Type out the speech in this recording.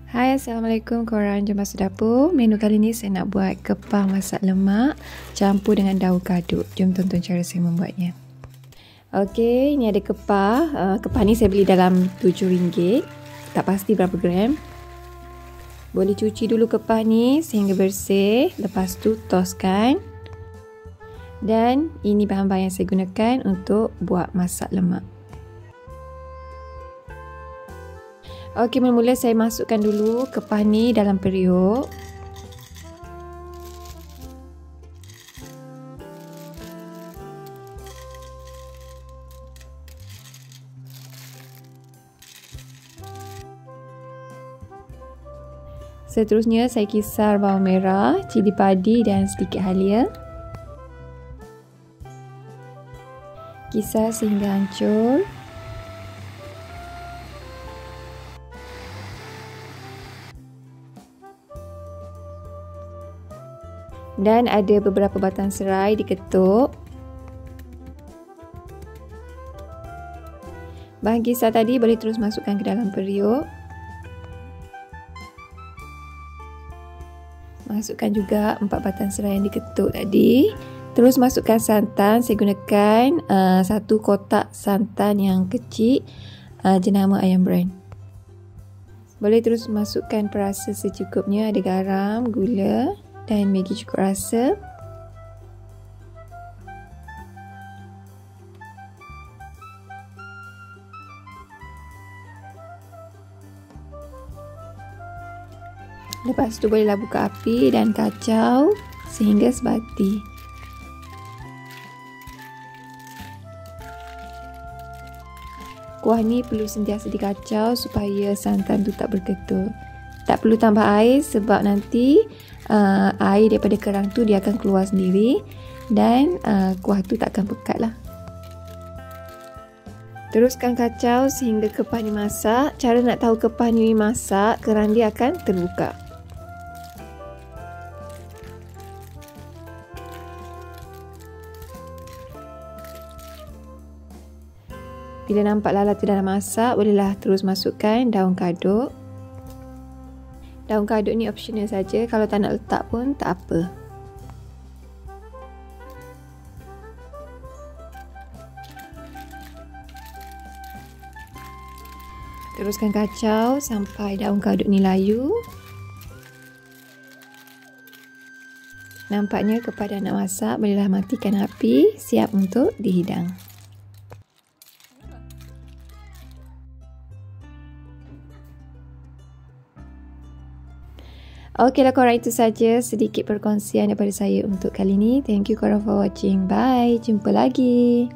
Hai, Assalamualaikum korang, jom masuk dapur. Menu kali ni saya nak buat kepah masak lemak campur dengan daun kadut. Jom tonton cara saya membuatnya. Okey, ni ada kepah. Kepah ni saya beli dalam RM7. Tak pasti berapa gram. Boleh cuci dulu kepah ni sehingga bersih. Lepas tu toskan. Dan ini bahan-bahan yang saya gunakan untuk buat masak lemak. Okey, mula-mula saya masukkan dulu kepah ni dalam periuk. Seterusnya saya kisar bawang merah, cili padi dan sedikit halia. Kisar sehingga hancur. Dan ada beberapa batang serai diketuk. Bahan kisar tadi boleh terus masukkan ke dalam periuk. Masukkan juga 4 batang serai yang diketuk tadi. Terus masukkan santan. Saya gunakan 1 kotak santan yang kecil jenama ayam brand. Boleh terus masukkan perasa secukupnya. Ada garam, gula dan Maggi cukup rasa. Lepas tu bolehlah buka api dan kacau sehingga sebati. Kuah ni perlu sentiasa dikacau supaya santan tu tak berketul. Tak perlu tambah air sebab nanti air daripada kerang tu dia akan keluar sendiri dan kuah tu tak akan pekat lah. Teruskan kacau sehingga kepah ni masak. Cara nak tahu kepah ni masak, kerang dia akan terbuka. Bila nampak lala tu dah masak, bolehlah terus masukkan daun kadut. Daun kadut ni optional saja, kalau tak nak letak pun tak apa. Teruskan kacau sampai daun kadut ni layu. Nampaknya kepah dah nak masak, bolehlah matikan api, siap untuk dihidang. Okeylah korang, itu saja sedikit perkongsian daripada saya untuk kali ni. Thank you korang for watching. Bye. Jumpa lagi.